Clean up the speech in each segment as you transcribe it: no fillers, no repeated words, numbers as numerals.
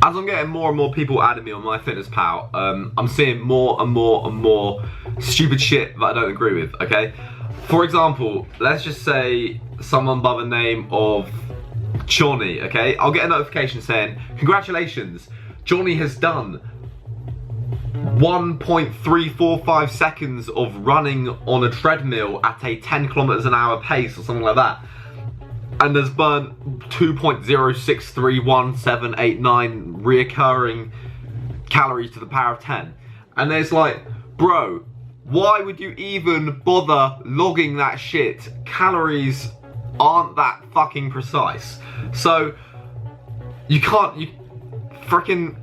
as I'm getting more and more people adding me on MyFitnessPal, I'm seeing more and more and more stupid shit that I don't agree with, okay? For example, let's just say someone by the name of Johnny, okay? I'll get a notification saying, congratulations, Johnny has done 1.345 seconds of running on a treadmill at a 10 kilometers an hour pace or something like that, and has burned 2.063179 reoccurring calories to the power of 10. And it's like, bro, why would you even bother logging that shit? Calories aren't that fucking precise. So you freaking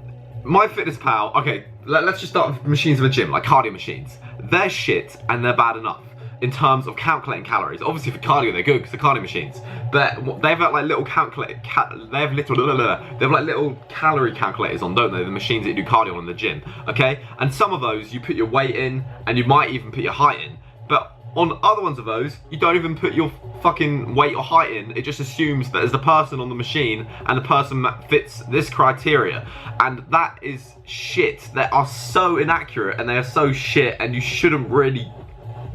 MyFitnessPal, okay, let's just start with machines in the gym, like cardio machines. They're shit and they're bad enough in terms of calculating calories. Obviously for cardio they're good because they're cardio machines, but they have like little they have like little calorie calculators on, don't they? The machines that you do cardio on in the gym, okay? And some of those you put your weight in and you might even put your height in, but on other ones of those, you don't even put your fucking weight or height in. It just assumes that there's the person on the machine and the person that fits this criteria. And that is shit. They are so inaccurate and they are so shit, and you shouldn't really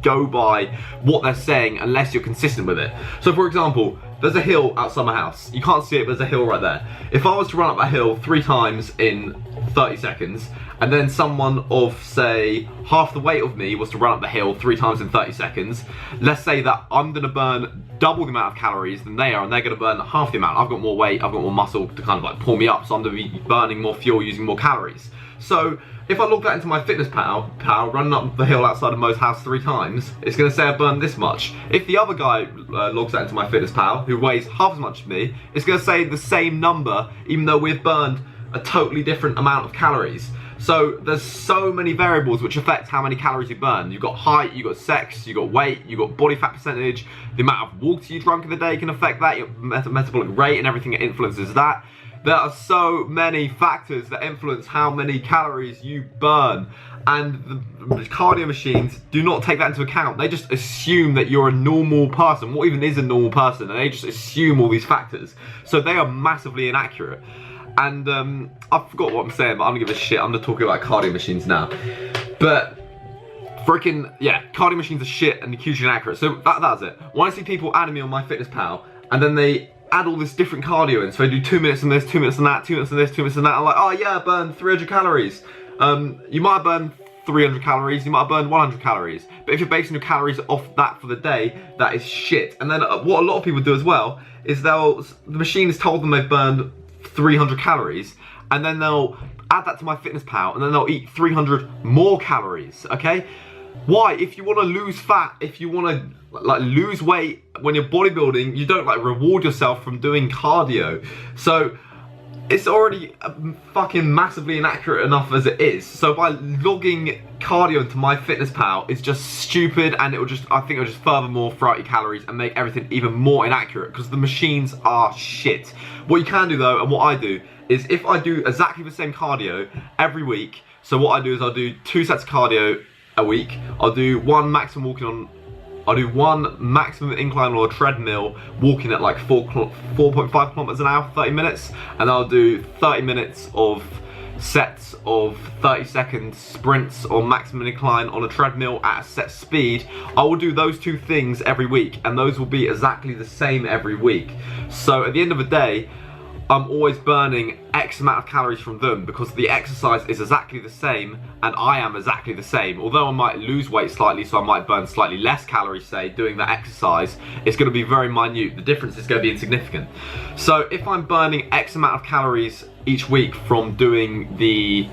go by what they're saying unless you're consistent with it. So for example, there's a hill outside my house. You can't see it, but there's a hill right there. If I was to run up that hill 3 times in 30 seconds, and then someone of, say, half the weight of me was to run up the hill 3 times in 30 seconds, let's say that I'm gonna burn double the amount of calories than they are, and they're gonna burn half the amount. I've got more weight, I've got more muscle to kind of like pull me up, so I'm gonna be burning more fuel using more calories. So if I log that into MyFitnessPal, running up the hill outside of Mo's house 3 times, it's going to say I burned this much. If the other guy logs that into MyFitnessPal, who weighs half as much as me, it's going to say the same number, even though we've burned a totally different amount of calories. So there's so many variables which affect how many calories you burn. You've got height, you've got sex, you've got weight, you've got body fat percentage, the amount of water you drunk in the day can affect that, your metabolic rate and everything that influences that. There are so many factors that influence how many calories you burn, and the cardio machines do not take that into account. They just assume that you're a normal person. What even is a normal person? And they just assume all these factors. So they are massively inaccurate. And I forgot what I'm saying, but I'm gonna give a shit. I'm gonna talk about cardio machines now. But freaking, yeah, cardio machines are shit and hugely inaccurate. So that's it. When I see people adding me on MyFitnessPal, and then they add all this different cardio in, so they do 2 minutes on this, 2 minutes on that, 2 minutes on this, 2 minutes on that. I'm like, oh yeah, I burned 300 calories. You might have burned 300 calories, you might have burned 100 calories. But if you're basing your calories off that for the day, that is shit. And then what a lot of people do as well is the machine has told them they've burned 300 calories, and then they'll add that to MyFitnessPal, and then they'll eat 300 more calories, okay? Why? If you want to lose fat, if you want to like lose weight when you're bodybuilding, you don't like reward yourself from doing cardio. So it's already fucking massively inaccurate enough as it is. So by logging cardio into MyFitnessPal is just stupid, and I think it'll just furthermore throw out your calories and make everything even more inaccurate, because the machines are shit. What you can do though, and what I do, is if I do exactly the same cardio every week, so what I do is I'll do 2 sets of cardio a week. I'll do one maximum incline on a treadmill, walking at like 4.5 kilometers an hour, 30 minutes, and I'll do 30 minutes of sets of 30-second sprints or maximum incline on a treadmill at a set speed. I will do those 2 things every week, and those will be exactly the same every week. So at the end of the day, I'm always burning X amount of calories from them, because the exercise is exactly the same and I am exactly the same. Although I might lose weight slightly, so I might burn slightly less calories, say, doing that exercise, it's going to be very minute. The difference is going to be insignificant. So if I'm burning X amount of calories each week from doing the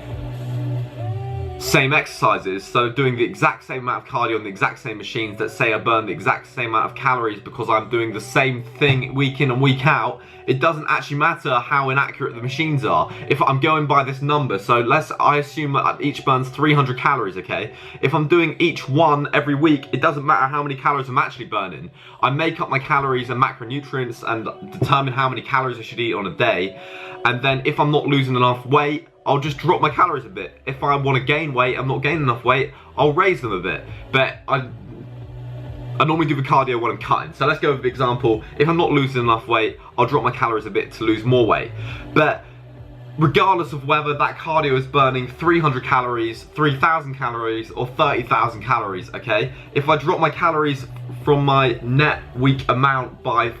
same exercises, so doing the exact same amount of cardio on the exact same machines that say I burn the exact same amount of calories because I'm doing the same thing week in and week out, it doesn't actually matter how inaccurate the machines are. If I'm going by this number, so I assume that each burns 300 calories, okay? If I'm doing each one every week, it doesn't matter how many calories I'm actually burning. I make up my calories and macronutrients and determine how many calories I should eat on a day. And then if I'm not losing enough weight, I'll just drop my calories a bit. If I want to gain weight, I'm not gaining enough weight, I'll raise them a bit. But I normally do the cardio when I'm cutting. So let's go with the example. If I'm not losing enough weight, I'll drop my calories a bit to lose more weight. But regardless of whether that cardio is burning 300 calories, 3,000 calories, or 30,000 calories, okay? If I drop my calories from my net week amount by,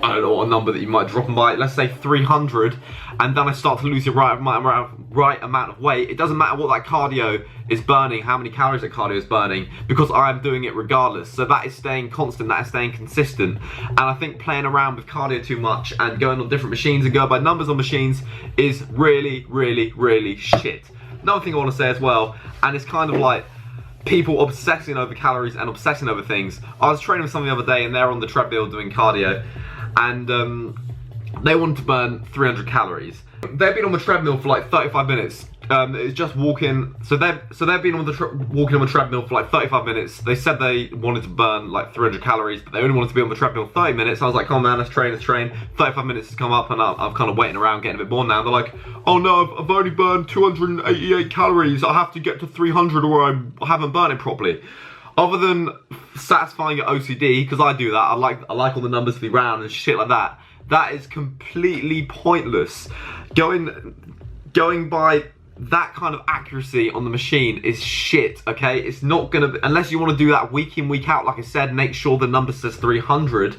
I don't know what number that you might drop them by, let's say 300, and then I start to lose the right amount of weight, it doesn't matter what that cardio is burning, how many calories that cardio is burning, because I am doing it regardless. So that is staying constant, that is staying consistent. And I think playing around with cardio too much and going on different machines and going by numbers on machines is really, really, really shit. Another thing I want to say as well, and it's kind of like people obsessing over calories and obsessing over things. I was training with someone the other day and they're on the treadmill doing cardio, and they wanted to burn 300 calories. They've been on the treadmill for like 35 minutes. It's just walking. So they've been on the walking on the treadmill for like 35 minutes. They said they wanted to burn like 300 calories, but they only wanted to be on the treadmill 30 minutes. I was like, come on man, let's train, let's train. 35 minutes has come up and I'm kind of waiting around getting a bit more now. They're like, oh no, I've only burned 288 calories. I have to get to 300 or I haven't burned it properly. Other than satisfying your OCD, because I do that, I like all the numbers to be round and shit like that. That is completely pointless. Going by that kind of accuracy on the machine is shit, okay? It's not gonna, unless you want to do that week in, week out, like I said, make sure the number says 300.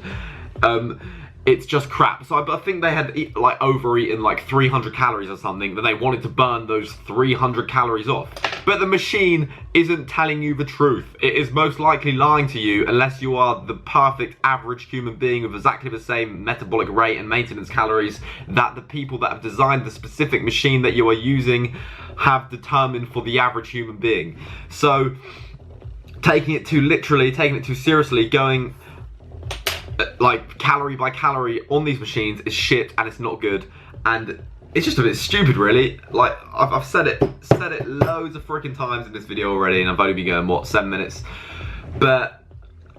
It's just crap. So I think they had overeaten like 300 calories or something, then they wanted to burn those 300 calories off. But the machine isn't telling you the truth. It is most likely lying to you unless you are the perfect average human being with exactly the same metabolic rate and maintenance calories that the people that have designed the specific machine that you are using have determined for the average human being. So taking it too literally, taking it too seriously, going like calorie by calorie on these machines is shit and it's not good, and it's just a bit stupid really. Like I've said it loads of freaking times in this video already, and I've only been going what, 7 minutes, but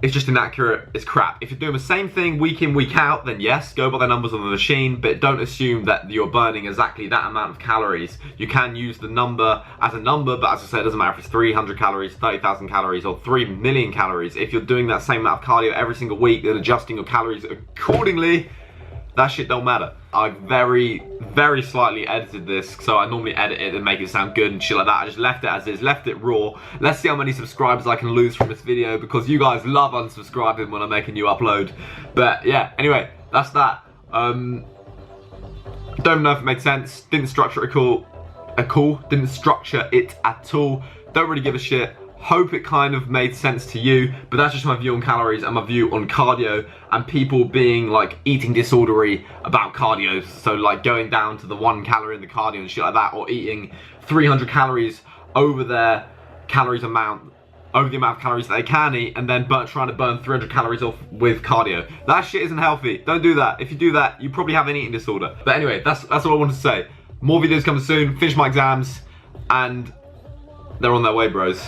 it's just inaccurate, it's crap. If you're doing the same thing week in, week out, then yes, go by the numbers on the machine, but don't assume that you're burning exactly that amount of calories. You can use the number as a number, but as I said, it doesn't matter if it's 300 calories, 30,000 calories, or 3 million calories. If you're doing that same amount of cardio every single week and adjusting your calories accordingly, that shit don't matter. I very, very slightly edited this, so I normally edit it and make it sound good and shit like that. I just left it as is, left it raw. Let's see how many subscribers I can lose from this video, because you guys love unsubscribing when I make a new upload. But yeah, anyway, that's that. Don't know if it made sense. Didn't structure it didn't structure it at all. Don't really give a shit. Hope it kind of made sense to you, but that's just my view on calories and my view on cardio and people being like eating disordery about cardio. So like going down to the 1 calorie in the cardio and shit like that, or eating 300 calories over their calories amount, over the amount of calories that they can eat, and then trying to burn 300 calories off with cardio. That shit isn't healthy. Don't do that. If you do that, you probably have an eating disorder. But anyway, that's all I wanted to say. More videos coming soon. Finish my exams and they're on their way, bros.